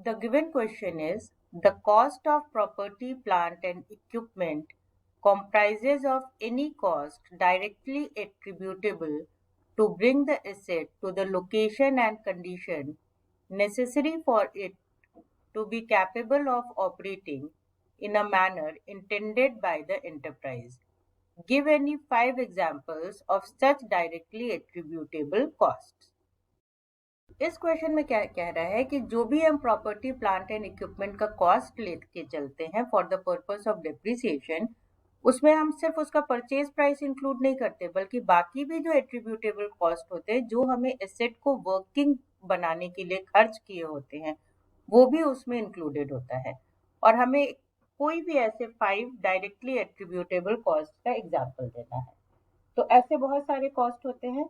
the given question is, the cost of property, plant and equipment comprises of any cost directly attributable to bring the asset to the location and condition necessary for it to be capable of operating in a manner intended by the enterprise. Give any 5 examples of such directly attributable costs. इस question में क्या कह रहा है कि जो भी हम प्रॉपर्टी प्लांट एंड इक्विपमेंट का कॉस्ट लेके चलते हैं for the purpose of depreciation, उसमें हम सिर्फ उसका परचेज प्राइस इंक्लूड नहीं करते, बल्कि बाकी भी जो एट्रीब्यूटेबल कॉस्ट होते हैं, जो हमें एसेट को वर्किंग बनाने के लिए खर्च किए होते हैं, वो भी उसमें इंक्लूडेड होता है। और हमें कोई भी ऐसे 5 डायरेक्टली एट्रीब्यूटेबल कॉस्ट का एग्जाम्पल देना है। तो ऐसे बहुत सारे कॉस्ट होते हैं,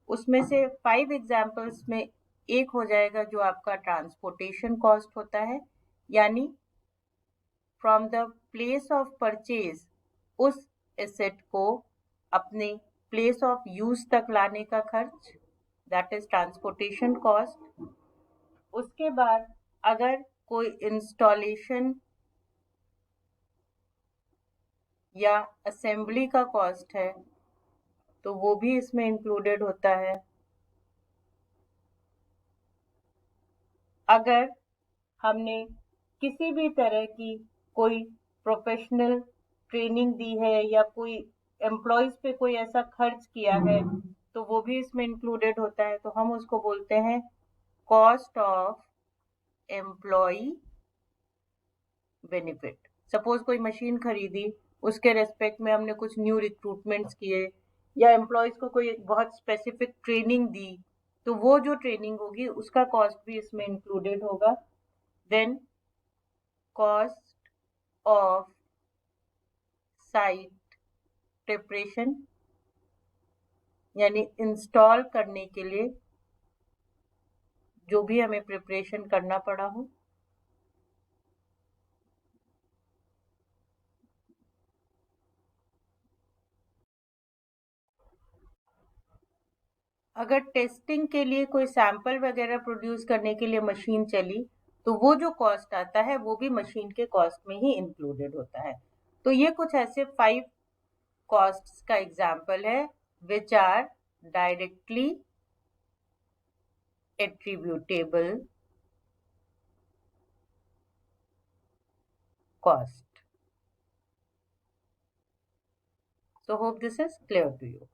उसमें से 5 एग्जाम्पल्स में एक हो जाएगा जो आपका ट्रांसपोर्टेशन कॉस्ट होता है, यानी from the place of purchase उस एसेट को अपने प्लेस ऑफ यूज तक लाने का खर्च, दैट इज ट्रांसपोर्टेशन कॉस्ट। उसके बाद अगर कोई इंस्टॉलेशन या असेंबली का कॉस्ट है तो वो भी इसमें इंक्लूडेड होता है। अगर हमने किसी भी तरह की कोई प्रोफेशनल ट्रेनिंग दी है या कोई एम्प्लॉयज पे कोई ऐसा खर्च किया है तो वो भी इसमें इंक्लूडेड होता है। तो हम उसको बोलते हैं cost of employ benefit. Suppose कोई मशीन खरीदी, उसके रेस्पेक्ट में हमने कुछ न्यू रिक्रूटमेंट्स किए या एम्प्लॉयज को कोई बहुत स्पेसिफिक ट्रेनिंग दी, तो वो जो ट्रेनिंग होगी उसका कॉस्ट भी इसमें इंक्लूडेड होगा। Then cost of site preparation, यानी इंस्टॉल करने के लिए जो भी हमें प्रिपरेशन करना पड़ा हो। अगर टेस्टिंग के लिए कोई सैंपल वगैरह प्रोड्यूस करने के लिए मशीन चली, तो वो जो कॉस्ट आता है वो भी मशीन के कॉस्ट में ही इंक्लूडेड होता है। तो ये कुछ ऐसे 5 कॉस्ट्स का एग्जाम्पल है which are directly attributable cost. So hope this is clear to you.